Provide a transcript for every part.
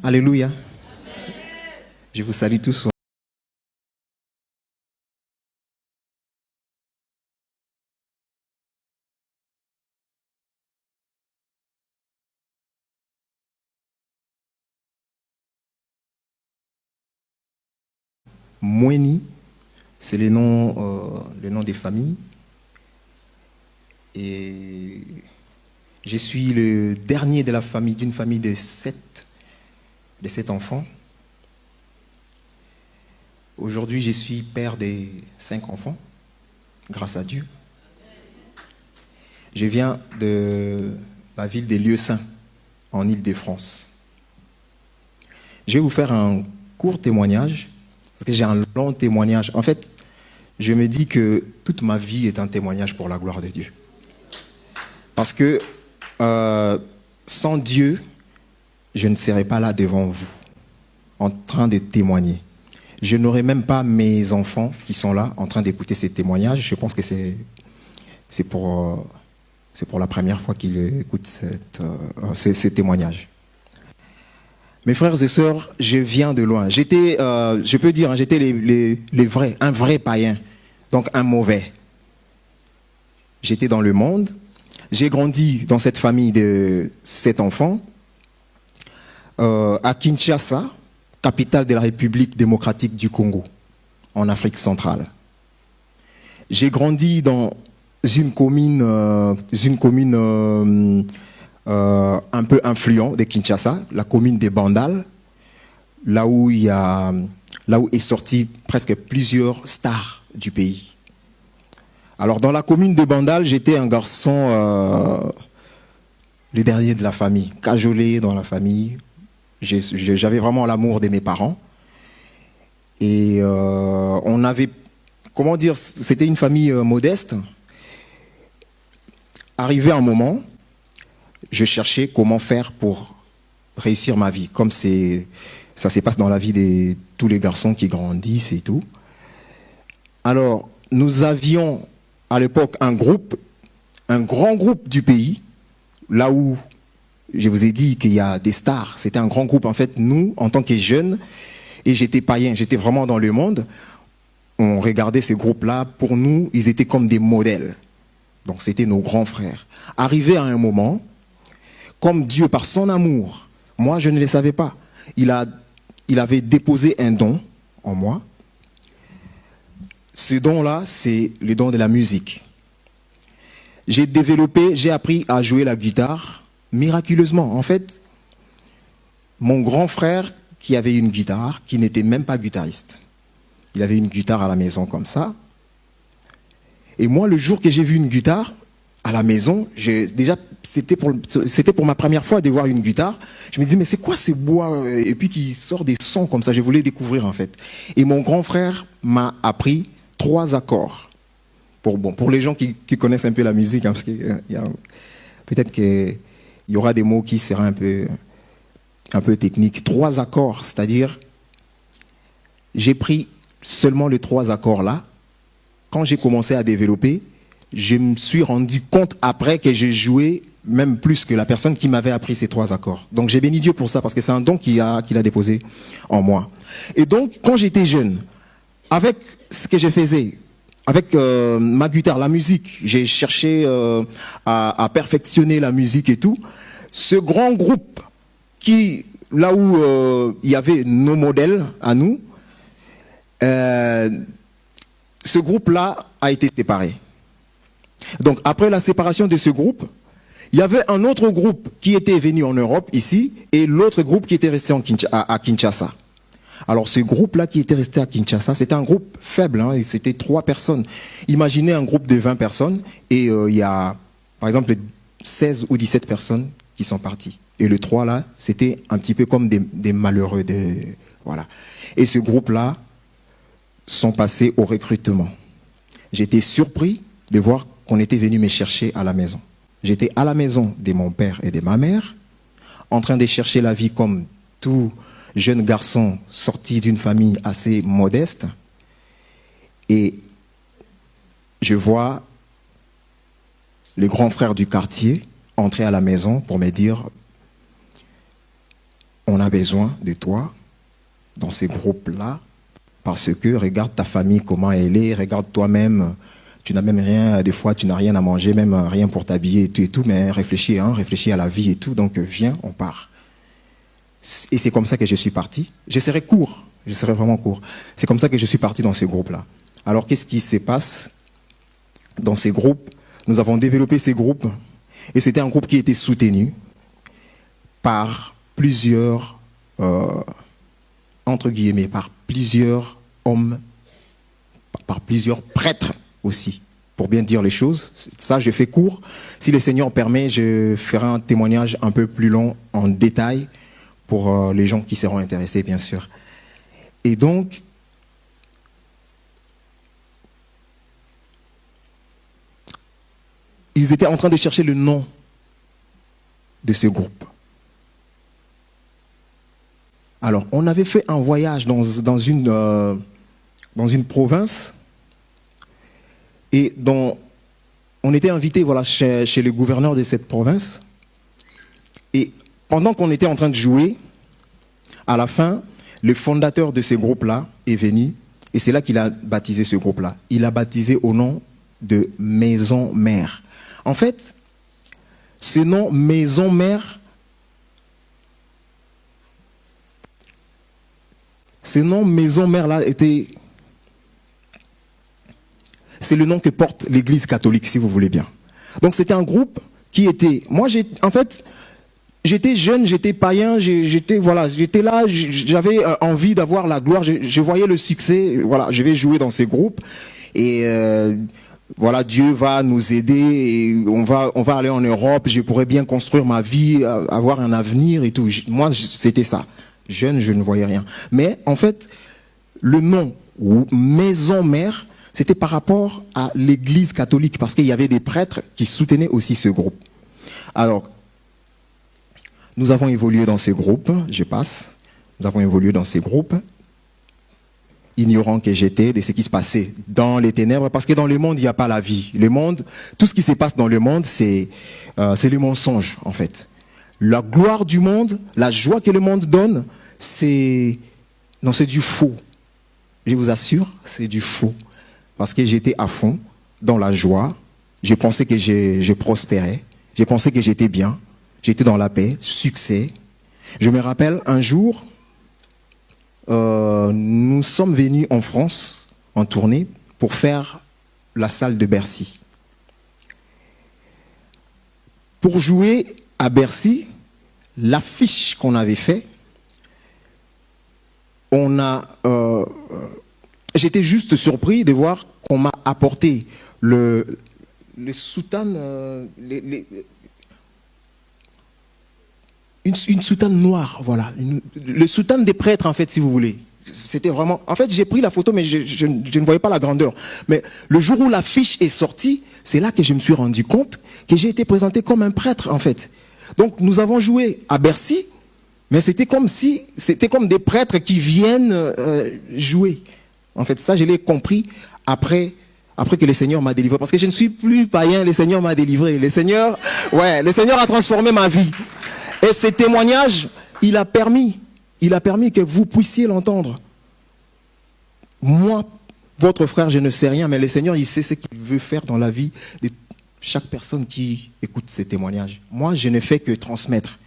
Alléluia. Je vous salue tous. Mweni, c'est le nom des familles. Et je suis le dernier de la famille, d'une famille de sept enfants. Aujourd'hui, je suis père des 5 enfants, grâce à Dieu. Je viens de la ville des Lieux Saints, en Île-de-France. Je vais vous faire un court témoignage, parce que j'ai un long témoignage. En fait, je me dis que toute ma vie est un témoignage pour la gloire de Dieu. Parce que sans Dieu, je ne serais pas là devant vous, en train de témoigner. Je n'aurais même pas mes enfants qui sont là, en train d'écouter ces témoignages. Je pense que c'est pour la première fois qu'ils écoutent ces témoignages. Mes frères et sœurs, je viens de loin. J'étais, je peux dire, j'étais un vrai païen, donc un mauvais. J'étais dans le monde. J'ai grandi dans cette famille de 7 enfants, à Kinshasa, capitale de la République démocratique du Congo, en Afrique centrale. J'ai grandi dans une commune un peu influente de Kinshasa, la commune des Bandal, là où est sorti presque plusieurs stars du pays. Alors dans la commune de Bandal, j'étais un garçon, le dernier de la famille, cajolé dans la famille. J'avais vraiment l'amour de mes parents. Et on avait, comment dire, c'était une famille modeste. Arrivé un moment, je cherchais comment faire pour réussir ma vie, comme ça se passe dans la vie de tous les garçons qui grandissent et tout. Alors, nous avions à l'époque un grand groupe du pays, là où je vous ai dit qu'il y a des stars. C'était un grand groupe. En fait, nous, en tant que jeunes, et j'étais païen, j'étais vraiment dans le monde, on regardait ces groupes-là. Pour nous, ils étaient comme des modèles. Donc, c'était nos grands frères. Arrivé à un moment, comme Dieu, par son amour, moi, je ne le savais pas, il avait déposé un don en moi. Ce don-là, c'est le don de la musique. J'ai appris à jouer la guitare miraculeusement. En fait, mon grand frère qui avait une guitare, qui n'était même pas guitariste, il avait une guitare à la maison comme ça. Et moi, le jour que j'ai vu une guitare à la maison, c'était pour ma première fois de voir une guitare. Je me disais, mais c'est quoi ce bois? Et puis qui sort des sons comme ça. Je voulais découvrir en fait. Et mon grand frère m'a appris 3 accords. Pour les gens qui connaissent un peu la musique, hein, parce que peut-être qu'il y aura des mots qui seront un peu techniques. 3 accords, c'est-à-dire, j'ai pris seulement les 3 accords là. Quand j'ai commencé à développer, je me suis rendu compte après que j'ai joué même plus que la personne qui m'avait appris ces 3 accords. Donc j'ai béni Dieu pour ça, parce que c'est un don qu'il a déposé en moi. Et donc, quand j'étais jeune, avec ce que je faisais, avec ma guitare, la musique, j'ai cherché à perfectionner la musique et tout. Ce grand groupe, là où il y avait nos modèles à nous, ce groupe-là a été séparé. Donc, après la séparation de ce groupe, il y avait un autre groupe qui était venu en Europe, ici, et l'autre groupe qui était resté à Kinshasa. Alors, ce groupe-là qui était resté à Kinshasa, c'était un groupe faible, hein, c'était 3 personnes. Imaginez un groupe de 20 personnes, et il y a, par exemple, 16 ou 17 personnes qui sont parties. Et le 3, là, c'était un petit peu comme des malheureux. Voilà. Et ce groupe-là sont passés au recrutement. J'étais surpris de voir qu'on était venu me chercher à la maison. J'étais à la maison de mon père et de ma mère, en train de chercher la vie comme tout jeune garçon sorti d'une famille assez modeste. Et je vois le grand frère du quartier entrer à la maison pour me dire, on a a besoin de toi dans ces groupes-là, parce que regarde ta famille, comment elle est, regarde toi-même, tu n'as même rien, des fois tu n'as rien à manger, même rien pour t'habiller et tout, mais réfléchis, hein, réfléchis à la vie et tout, donc viens, on part. Et c'est comme ça que je suis parti. Je serai vraiment court. C'est comme ça que je suis parti dans ces groupes-là. Alors qu'est-ce qui se passe dans ces groupes? Nous avons développé ces groupes, et c'était un groupe qui était soutenu par plusieurs, entre guillemets, par plusieurs hommes, par plusieurs prêtres aussi, pour bien dire les choses. Ça, je fais court. Si le Seigneur permet, je ferai un témoignage un peu plus long en détail pour les gens qui seront intéressés, bien sûr. Et donc, ils étaient en train de chercher le nom de ce groupe. Alors, on avait fait un voyage dans une province et on était invité voilà, chez le gouverneur de cette province. Et pendant qu'on était en train de jouer, à la fin, le fondateur de ce groupe-là est venu et c'est là qu'il a baptisé ce groupe-là. Il a baptisé au nom de Maison Mère. En fait, ce nom Maison Mère, ce nom Maison Mère là c'est le nom que porte l'Église catholique, si vous voulez bien. Donc c'était un groupe qui était, en fait, j'étais jeune, j'étais païen, j'étais là, j'avais envie d'avoir la gloire, je voyais le succès, voilà, je vais jouer dans ces groupes et voilà, Dieu va nous aider et on va aller en Europe, je pourrais bien construire ma vie, avoir un avenir et tout. Moi, c'était ça. Jeune, je ne voyais rien. Mais en fait, le nom Maison Mère, c'était par rapport à l'Église catholique, parce qu'il y avait des prêtres qui soutenaient aussi ce groupe. Alors, nous avons évolué dans ces groupes, nous avons évolué dans ces groupes, ignorant que j'étais de ce qui se passait dans les ténèbres, parce que dans le monde, il n'y a pas la vie. Le monde, tout ce qui se passe dans le monde, c'est le mensonge, en fait. La gloire du monde, la joie que le monde donne, c'est du faux. Je vous assure, c'est du faux. Parce que j'étais à fond dans la joie, je pensais que je prospérais, je pensais que j'étais bien, j'étais dans la paix, succès. Je me rappelle un jour, nous sommes venus en France en tournée pour faire la salle de Bercy. Pour jouer à Bercy, l'affiche qu'on avait fait, j'étais juste surpris de voir qu'on m'a apporté le soutane, une soutane noire, voilà, le soutane des prêtres en fait, si vous voulez. C'était vraiment, en fait j'ai pris la photo mais je ne voyais pas la grandeur. Mais le jour où l'affiche est sortie, c'est là que je me suis rendu compte que j'ai été présenté comme un prêtre en fait. Donc nous avons joué à Bercy, mais c'était comme des prêtres qui viennent jouer. En fait, ça, je l'ai compris après que le Seigneur m'a délivré. Parce que je ne suis plus païen, le Seigneur m'a délivré. Le Seigneur a transformé ma vie. Et ce témoignage, il a permis que vous puissiez l'entendre. Moi, votre frère, je ne sais rien, mais le Seigneur, il sait ce qu'il veut faire dans la vie de chaque personne qui écoute ces témoignages. Moi, je ne fais que transmettre.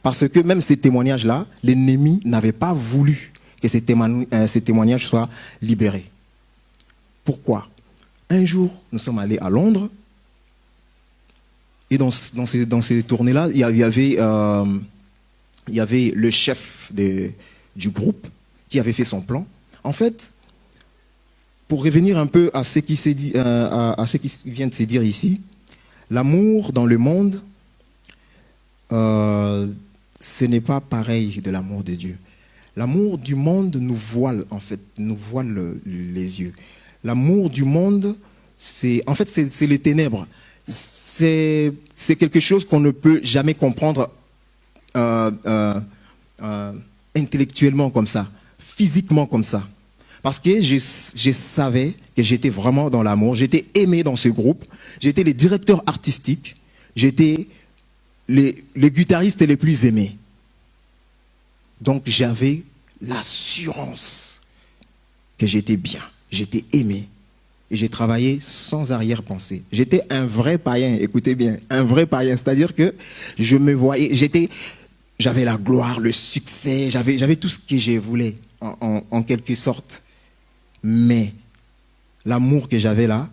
Parce que même ces témoignages-là, l'ennemi n'avait pas voulu que ces témoignages soient libérés. Pourquoi? Un jour, nous sommes allés à Londres, et dans ces tournées-là, il y avait le chef du groupe qui avait fait son plan. En fait, pour revenir un peu à ce qui vient de se dire ici, l'amour dans le monde, ce n'est pas pareil de l'amour de Dieu. L'amour du monde nous voile, en fait, nous voile les yeux. L'amour du monde, c'est les ténèbres. C'est quelque chose qu'on ne peut jamais comprendre intellectuellement comme ça, physiquement comme ça. Parce que je savais que j'étais vraiment dans l'amour, j'étais aimé dans ce groupe, j'étais le directeur artistique, j'étais les guitaristes les plus aimés. Donc j'avais l'assurance que j'étais bien, j'étais aimé. Et j'ai travaillé sans arrière-pensée. J'étais un vrai païen, écoutez bien, un vrai païen. C'est-à-dire que je me voyais, j'avais la gloire, le succès, j'avais tout ce que je voulais, en quelque sorte. Mais l'amour que j'avais là,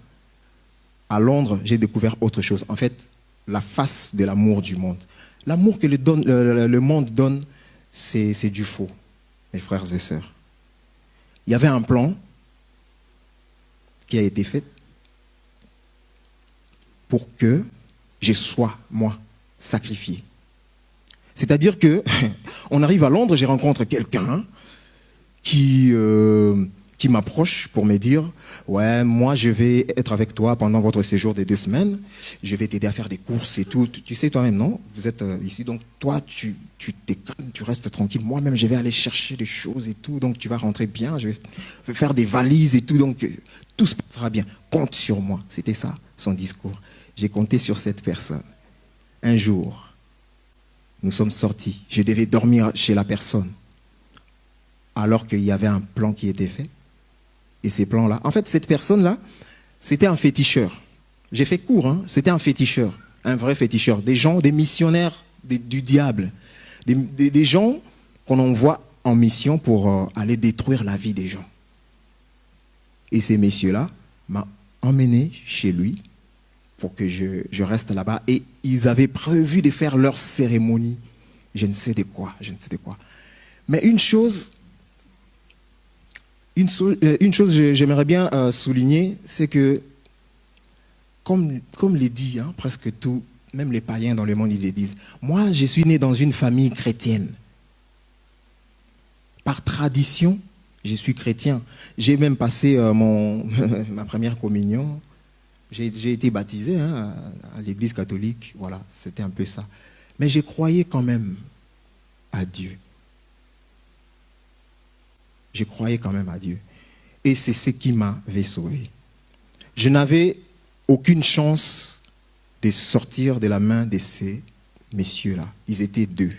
à Londres, j'ai découvert autre chose. En fait, la face de l'amour du monde. L'amour que le monde donne, c'est du faux, mes frères et sœurs. Il y avait un plan qui a été fait pour que je sois, moi, sacrifié. C'est-à-dire que on arrive à Londres, je rencontre quelqu'un qui m'approche pour me dire « Ouais, moi je vais être avec toi pendant votre séjour de 2 semaines, je vais t'aider à faire des courses et tout. Tu sais toi-même, non? Vous êtes ici, donc toi tu t'es calme, tu restes tranquille. Moi-même je vais aller chercher des choses et tout, donc tu vas rentrer bien, je vais faire des valises et tout, donc tout se passera bien. Compte sur moi. » C'était ça son discours. J'ai compté sur cette personne. Un jour, nous sommes sortis. Je devais dormir chez la personne alors qu'il y avait un plan qui était fait. Et ces plans-là, en fait, cette personne-là, c'était un féticheur. J'ai fait court, hein. C'était un féticheur, un vrai féticheur. Des gens, des missionnaires du diable. Des gens qu'on envoie en mission pour aller détruire la vie des gens. Et ces messieurs-là m'ont emmené chez lui pour que je reste là-bas. Et ils avaient prévu de faire leur cérémonie. Je ne sais de quoi. Mais une chose j'aimerais bien souligner, c'est que, comme les dit, hein, presque tout, même les païens dans le monde, ils le disent. Moi, je suis né dans une famille chrétienne. Par tradition, je suis chrétien. J'ai même passé ma première communion. J'ai été baptisé, hein, à l'église catholique. Voilà, c'était un peu ça. Mais je croyais quand même à Dieu. Je croyais quand même à Dieu. Et c'est ce qui m'avait sauvé. Je n'avais aucune chance de sortir de la main de ces messieurs-là. Ils étaient 2.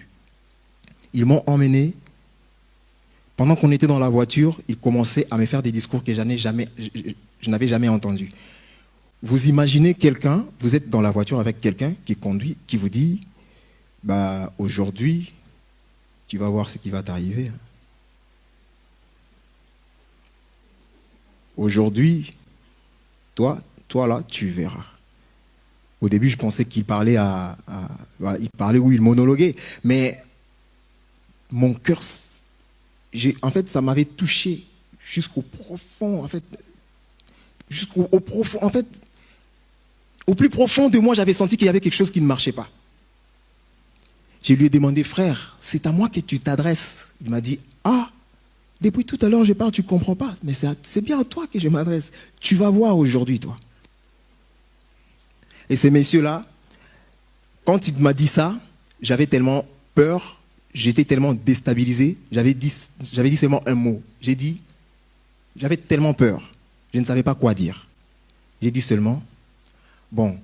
Ils m'ont emmené. Pendant qu'on était dans la voiture, ils commençaient à me faire des discours que je n'avais jamais entendus. Vous imaginez quelqu'un, vous êtes dans la voiture avec quelqu'un qui conduit, qui vous dit « Aujourd'hui, tu vas voir ce qui va t'arriver. » Aujourd'hui, toi là, tu verras. Au début, je pensais qu'il parlait il parlait où il monologuait. Mais mon cœur, en fait, ça m'avait touché jusqu'au profond. En fait, jusqu'au profond. En fait, au plus profond de moi, j'avais senti qu'il y avait quelque chose qui ne marchait pas. Je lui ai demandé, frère, c'est à moi que tu t'adresses. Il m'a dit, ah, depuis tout à l'heure, je parle, tu ne comprends pas. Mais c'est bien à toi que je m'adresse. Tu vas voir aujourd'hui, toi. Et ces messieurs-là, quand il m'a dit ça, j'avais tellement peur, j'étais tellement déstabilisé. J'avais dit seulement un mot. J'ai dit, j'avais tellement peur. Je ne savais pas quoi dire. J'ai dit seulement, bon,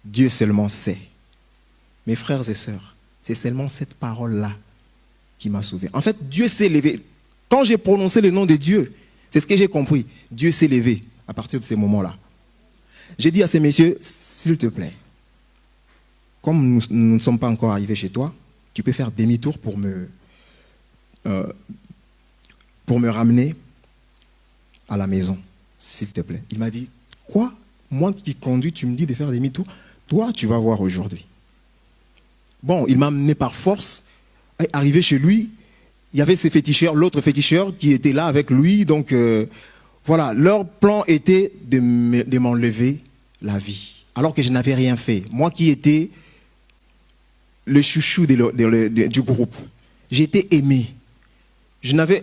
Dieu seulement sait. Mes frères et sœurs, c'est seulement cette parole-là qui m'a sauvé. En fait, Dieu s'est levé. Quand j'ai prononcé le nom de Dieu, c'est ce que j'ai compris. Dieu s'est levé à partir de ces moments-là. J'ai dit à ces messieurs, s'il te plaît, comme nous ne sommes pas encore arrivés chez toi, tu peux faire demi-tour pour me ramener à la maison, s'il te plaît. Il m'a dit, quoi? Moi qui conduis, tu me dis de faire demi-tour? Toi, tu vas voir aujourd'hui. Bon, il m'a amené par force. Arrivé chez lui, il y avait ces féticheurs, l'autre féticheur qui était là avec lui. Donc, voilà, leur plan était de m'enlever la vie. Alors que je n'avais rien fait. Moi qui étais le chouchou du groupe. J'étais aimé.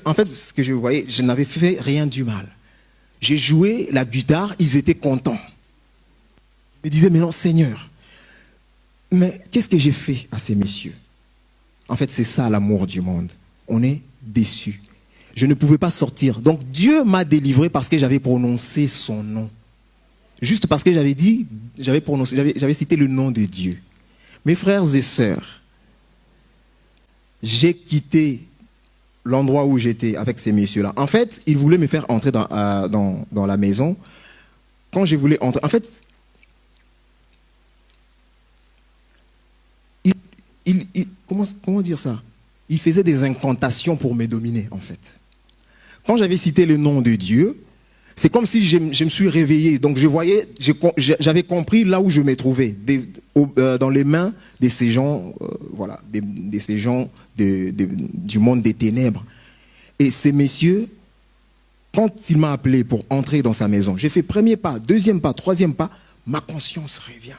En fait, ce que je voyais, je n'avais fait rien du mal. J'ai joué la guitare, ils étaient contents. Ils me disaient, mais non, Seigneur, mais qu'est-ce que j'ai fait à ces messieurs? En fait, c'est ça l'amour du monde. On est déçus. Je ne pouvais pas sortir. Donc Dieu m'a délivré parce que j'avais prononcé son nom. Juste parce que j'avais cité le nom de Dieu. Mes frères et sœurs, j'ai quitté l'endroit où j'étais avec ces messieurs-là. En fait, ils voulaient me faire entrer dans la maison. Quand je voulais entrer, en fait, comment dire ça? Ils faisaient des incantations pour me dominer, en fait. Quand j'avais cité le nom de Dieu, c'est comme si je me suis réveillé. Donc j'avais compris là où je me trouvais, dans les mains de ces gens, voilà, de ces gens du monde des ténèbres. Et ces messieurs, quand il m'a appelé pour entrer dans sa maison, j'ai fait premier pas, deuxième pas, troisième pas, ma conscience revient.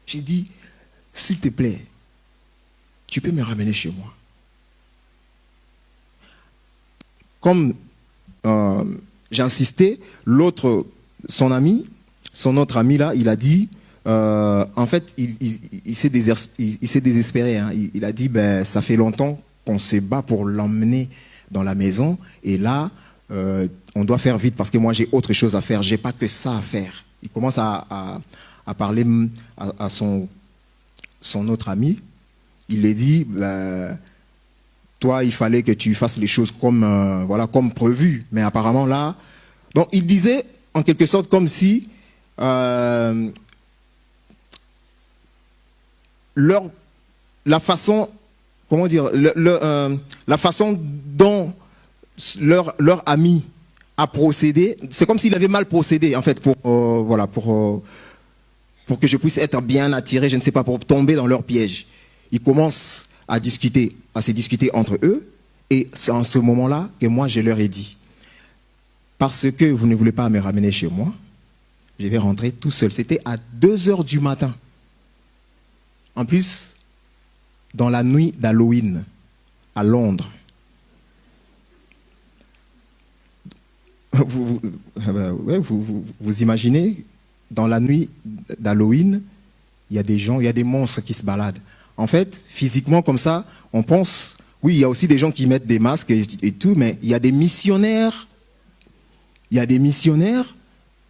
J'ai dit, s'il te plaît, tu peux me ramener chez moi. Comme j'insistais, son autre ami là, il a dit, en fait, il s'est désespéré. Hein. Il a dit, ben, ça fait longtemps qu'on se bat pour l'emmener dans la maison, et là, on doit faire vite parce que moi j'ai autre chose à faire, j'ai pas que ça à faire. Il commence à parler à son autre ami. Il lui dit, ben, toi, il fallait que tu fasses les choses comme, voilà, comme prévu. Mais apparemment, là... Donc, il disait, en quelque sorte, comme si la façon... Comment dire? La façon dont leur ami a procédé, c'est comme s'il avait mal procédé, en fait, voilà, pour que je puisse être bien attiré, je ne sais pas, pour tomber dans leur piège. Ils commencent à se discuter entre eux, et c'est en ce moment-là que moi je leur ai dit, parce que vous ne voulez pas me ramener chez moi, je vais rentrer tout seul. C'était à 2h du matin. En plus, dans la nuit d'Halloween, à Londres. Vous imaginez, dans la nuit d'Halloween, il y a des gens, il y a des monstres qui se baladent. En fait, physiquement comme ça, on pense, oui, il y a aussi des gens qui mettent des masques et tout, mais il y a des missionnaires,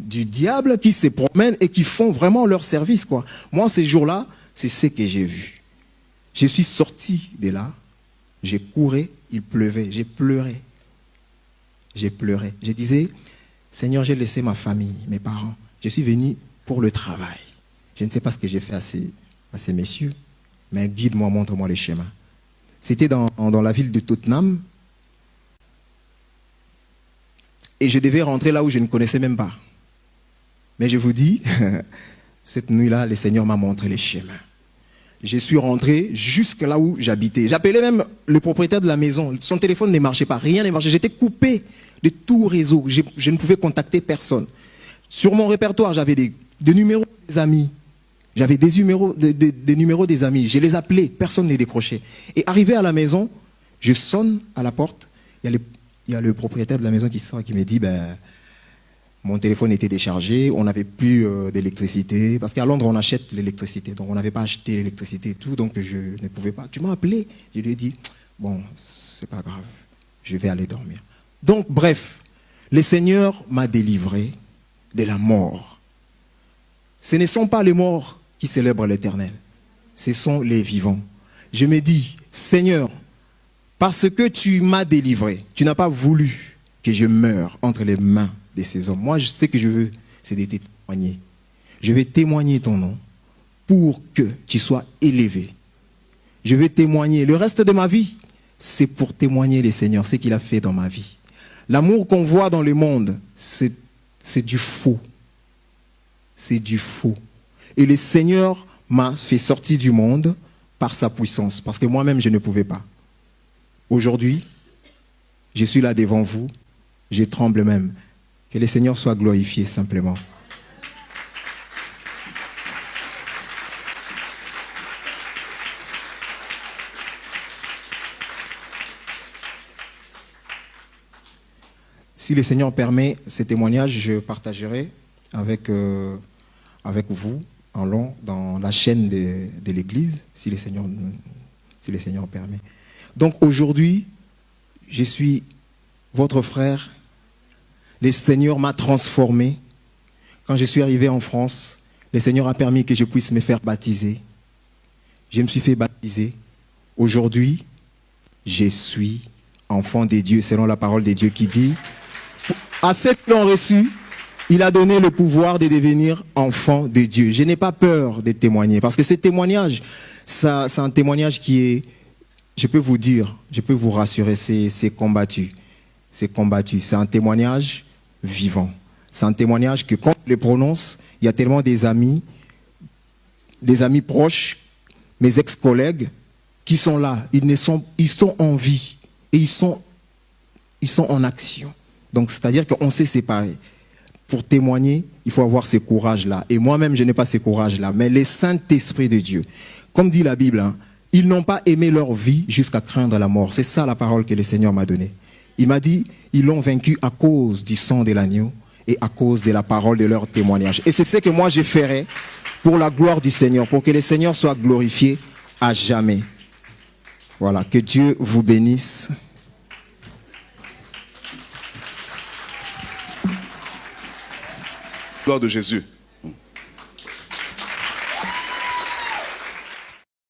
du diable qui se promènent et qui font vraiment leur service, quoi. Moi, ces jours-là, c'est ce que j'ai vu. Je suis sorti de là, j'ai couru, il pleuvait, j'ai pleuré. Je disais, Seigneur, j'ai laissé ma famille, mes parents. Je suis venu pour le travail. Je ne sais pas ce que j'ai fait à ces messieurs. Mais guide-moi, montre-moi les schémas. C'était dans la ville de Tottenham. Et je devais rentrer là où je ne connaissais même pas. Mais je vous dis, cette nuit-là, le Seigneur m'a montré les schémas. Je suis rentré jusque là où j'habitais. J'appelais même le propriétaire de la maison. Son téléphone ne marchait pas, rien ne marchait. J'étais coupé de tout réseau. Je ne pouvais contacter personne. Sur mon répertoire, j'avais des numéros des amis. J'avais des numéros des amis. Je les appelais, personne ne décrochait. Et arrivé à la maison, je sonne à la porte. Il y a le propriétaire de la maison qui sort et qui me dit, ben, mon téléphone était déchargé, on n'avait plus d'électricité. Parce qu'à Londres, on achète l'électricité. Donc, on n'avait pas acheté l'électricité et tout. Donc, je ne pouvais pas. Tu m'as appelé. Je lui ai dit, bon, c'est pas grave. Je vais aller dormir. Donc, bref, le Seigneur m'a délivré de la mort. Ce ne sont pas les morts qui célèbrent l'Éternel. Ce sont les vivants. Je me dis, Seigneur, parce que tu m'as délivré, tu n'as pas voulu que je meure entre les mains de ces hommes. Moi, ce que je veux, c'est de te témoigner. Je vais témoigner ton nom pour que tu sois élevé. Je vais témoigner. Le reste de ma vie, c'est pour témoigner le Seigneur, ce qu'il a fait dans ma vie. L'amour qu'on voit dans le monde, c'est du faux. C'est du faux. Et le Seigneur m'a fait sortir du monde par sa puissance, parce que moi-même, je ne pouvais pas. Aujourd'hui, je suis là devant vous, je tremble même. Que le Seigneur soit glorifié simplement. Si le Seigneur permet ces témoignages, je partagerai avec vous en long dans la chaîne de l'Église, si le Seigneur permet. Donc aujourd'hui, je suis votre frère. Le Seigneur m'a transformé. Quand je suis arrivé en France, le Seigneur a permis que je puisse me faire baptiser. Je me suis fait baptiser. Aujourd'hui, je suis enfants de Dieu, selon la parole de Dieu qui dit, à ceux qui l'ont reçu, il a donné le pouvoir de devenir enfants de Dieu. Je n'ai pas peur de témoigner, parce que ce témoignage, c'est un témoignage qui est, je peux vous dire, je peux vous rassurer, c'est combattu. C'est combattu. C'est un témoignage vivant. C'est un témoignage que quand je le prononce, il y a tellement des amis proches, mes ex-collègues, qui sont là. Ils sont en vie et ils sont en action. Donc, c'est-à-dire qu'on s'est séparés. Pour témoigner, il faut avoir ce courage-là. Et moi-même, je n'ai pas ce courage-là. Mais les Saint-Esprit de Dieu, comme dit la Bible, hein, ils n'ont pas aimé leur vie jusqu'à craindre la mort. C'est ça la parole que le Seigneur m'a donnée. Il m'a dit, ils l'ont vaincu à cause du sang de l'agneau et à cause de la parole de leur témoignage. Et c'est ce que moi je ferai pour la gloire du Seigneur, pour que le Seigneur soit glorifié à jamais. Voilà, que Dieu vous bénisse. Gloire de Jésus.